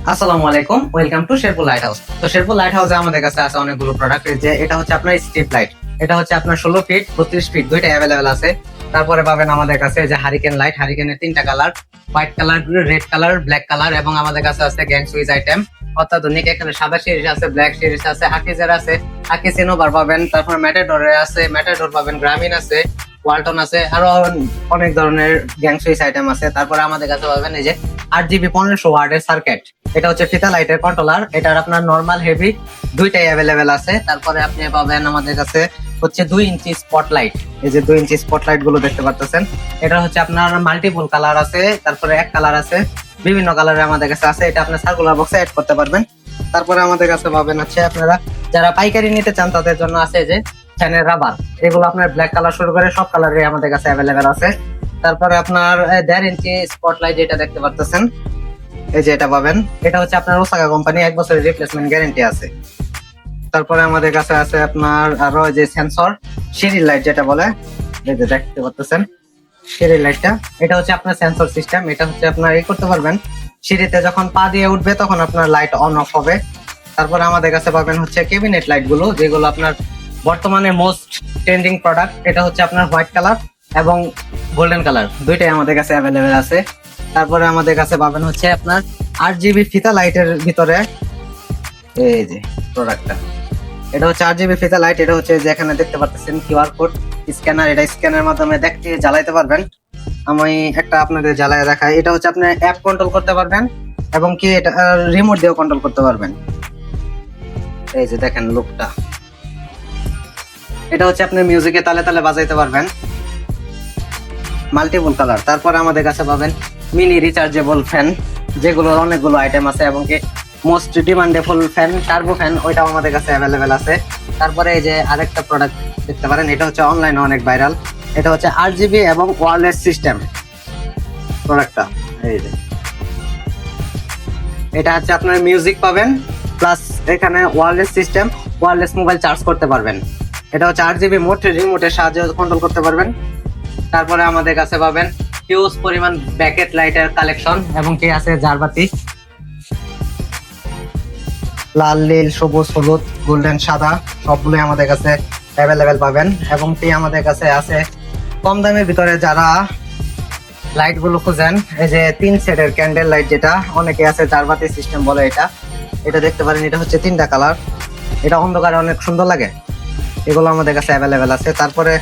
আসসালামু আলাইকুম, welcome to Sherpur light house. তো শেরপুর লাইট হাউসে আমাদের কাছে আছে অনেকগুলো প্রোডাক্ট। যে এটা হচ্ছে আপনার স্ট্রিপ লাইট, এটা হচ্ছে আপনার 16 ফিট 32 ফিট দুইটা অ্যাভেলেবেল আছে। তারপরে পাবেন আমাদের কাছে যে হারিকেন লাইট, হারিকেনের 3টা colour, white colour, red colour, black colour, এবং আমাদের কাছে আছে গ্যাং সুইচ আইটেম অত্যাধুনিক। এখানে সাদা সিরিজ আছে, ব্ল্যাক সিরিজ আছে, হাকিজের আছে, হাকি সিনোভার পাবেন, তারপর ম্যাটাডোরের আছে, ম্যাটাডোর পাবেন, গ্রামীণ আছে, ওয়ালটন আছে, আরো অনেক ধরনের গ্যাং সুইচ আইটেম আছে। তারপরে আমাদের কাছে পাবেন এই যে 8GB 1500 ওয়াটের সার্কিট, এটা হচ্ছে ফিতা লাইটের কন্ট্রোলার। এটার আপনার নরমাল হেভি দুইটাই অ্যাভেলেবেল আছে। তারপরে আপনি পাবেন আমাদের কাছে হচ্ছে 2 ইঞ্চি স্পটলাইট। এই যে 2 ইঞ্চি স্পটলাইট গুলো দেখতে পাচ্ছেন, এটা হচ্ছে আপনার মাল্টিপল কালার আছে, তারপরে এক কালার আছে, বিভিন্ন কালারে আমাদের কাছে আছে। এটা আপনি সার্কুলার বক্সে অ্যাড করতে পারবেন। তারপরে আমাদের কাছে পাবেন হচ্ছে আপনারা যারা পাইকারি নিতে চান তাদের জন্য আছে যে ফ্যানের রাবার, এগুলো আপনার ব্ল্যাক কালার শুরু করে সব কালারে আমাদের কাছে অ্যাভেলেবেল আছে। তারপরে আপনার 1.5 ইঞ্চি স্পটলাইট যেটা দেখতে পাচ্ছেন, এই যে এটা পাবেন, এটা হচ্ছে আপনার ওসাকা কোম্পানি, 1 বছরের রিপ্লেসমেন্ট গ্যারান্টি আছে। তারপরে আমাদের কাছে আছে আপনার আরো যে সেন্সর সিরিয়াল লাইট যেটা বলে, এই যে দেখতে পাচ্ছেন সিরিয়াল লাইটটা, এটা হচ্ছে আপনার সেন্সর সিস্টেম। এটা হচ্ছে আপনার এই করতে পারবেন, সিঁড়িতে যখন পা দিয়ে উঠবে তখন আপনার লাইট অন অফ হবে। তারপরে আমাদের কাছে পাবেন হচ্ছে ক্যাবিনেট লাইট গুলো, যেগুলো আপনার বর্তমানে মোস্ট ট্রেন্ডিং প্রোডাক্ট। এটা হচ্ছে আপনার হোয়াইট কালার এবং গোল্ডেন কালার, দুইটাই আমাদের কাছে অ্যাভেলেবেল আছে। তারপরে আমাদের কাছে পাবেন হচ্ছে আপনার 8GB ফিতা লাইটের ভিতরে এই যে প্রোডাক্টটা, এটা হচ্ছে 8GB ফিতা লাইট। এটা হচ্ছে যে এখানে দেখতে পাচ্ছেন কিউআর কোড স্ক্যানার, এটা স্ক্যানের মাধ্যমে দেখতে জ্বালাইতে পারবেন। আমি একটা আপনাদের জ্বালায় দেখাই। এটা হচ্ছে আপনি অ্যাপ কন্ট্রোল করতে পারবেন এবং কি এটা রিমোট দিয়েও কন্ট্রোল করতে পারবেন। এই যে দেখেন লুকটা, এটা হচ্ছে আপনি মিউজিকে তালে তালে বাজাইতে পারবেন, মাল্টিপল কালার। তারপরে আমাদের কাছে পাবেন মিনি রিচার্জেবল ফ্যান, যেগুলো অনেকগুলো আইটেম আছে, এবং কি most demandable fan turbo fan, ওইটাও আমাদের কাছে অ্যাভেলেবেল আছে। তারপরে এই যে আরেকটা প্রোডাক্ট দেখতে পারেন, এটা হচ্ছে অনলাইনে অনেক ভাইরাল, এটা হচ্ছে 8GB এবং ওয়্যারলেস সিস্টেম প্রোডাক্টটা। এই যে এটা হচ্ছে আপনার মিউজিক পাবেন, প্লাস এখানে wireless system, wireless mobile charge করতে পারবেন। এটা হচ্ছে 8GB মোট, রিমোটের সাহায্যে কন্ট্রোল করতে পারবেন। তারপরে আমাদের কাছে পাবেন হিউজ পরিমাণ ব্যাকেট লাইটের কালেকশন, এবং কি আছে জারবাতি, লাল, নীল, সবুজ, হলুদ, গোল্ডেন, সাদা, সবগুলোই আমাদের কাছে অ্যাভেলেবেল পাবেন। এবং কি আমাদের কাছে আছে কম দামের ভিতরে যারা লাইট গুলো খুঁজেন, এই যে 3 সেটের ক্যান্ডেল লাইট, যেটা অনেকে আছে জারবাতি সিস্টেম বলে, এটা দেখতে পারেন। এটা হচ্ছে 3টা কালার, এটা অন্ধকারে অনেক সুন্দর লাগে, এগুলো আমাদের কাছে অ্যাভেলেবেল আছে। তারপরে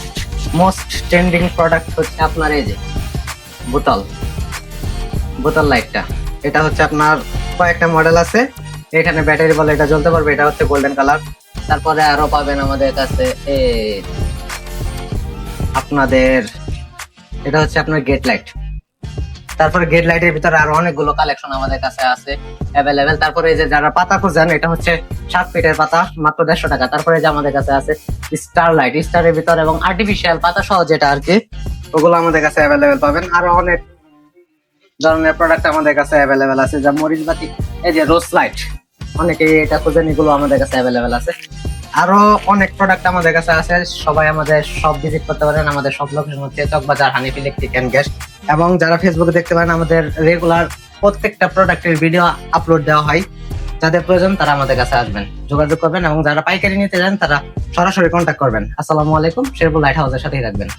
মোস্ট ট্রেন্ডিং প্রোডাক্ট হচ্ছে আপনার এই যে বোতল লাইটটা, এটা হচ্ছে আপনার কয়েকটা মডেল আছে, এখানে ব্যাটারি বলে এটা জ্বলতে পারবে, এটা হচ্ছে গোল্ডেন কালার। তারপরে আরো পাবেন আমাদের কাছে আপনাদের এটা হচ্ছে আপনার গেট লাইট। তারপরে গেট লাইটের ভিতরে আরো অনেকগুলো কালেকশন আমাদের কাছে আছে অ্যাভেলেবেল। তারপরে এই যে যারা পাতা খুঁজেন, এটা হচ্ছে 7 ফিটের পাতা, মাত্র 150 টাকা। তারপরে যে আমাদের কাছে আছে স্টার লাইট, স্টারের ভিতর এবং আর্টিফিশিয়াল পাতা সহ যেটা আর কি, ওগুলো আমাদের কাছে অ্যাভেলেবেল পাবেন। আরো অনেক ধরনের প্রোডাক্ট আমাদের কাছে অ্যাভেলেবেল আছে, যা মরিচ বাতি, এই যে রোজ লাইট, অনেকে এটা খুঁজেন, এগুলো আমাদের কাছে অ্যাভেলেবেল আছে। আরো অনেক প্রোডাক্ট আমাদের কাছে আছে, সবাই আমাদের সব ভিজিট করতে পারেন। আমাদের সব লোকেশন হচ্ছে Chawkbazar, Hanif electric and gas. এবং যারা ফেসবুকে দেখতে পারেন, আমাদের রেগুলার প্রত্যেকটা প্রোডাক্টের ভিডিও আপলোড দেওয়া হয়, যাদের প্রয়োজন তারা আমাদের কাছে আসবেন, যোগাযোগ করবেন। এবং যারা পাইকারি নিতে চান তারা সরাসরি কন্ট্যাক্ট করবেন। আসসালামু আলাইকুম, শেরপুর লাইট হাউসের সাথেই থাকবেন।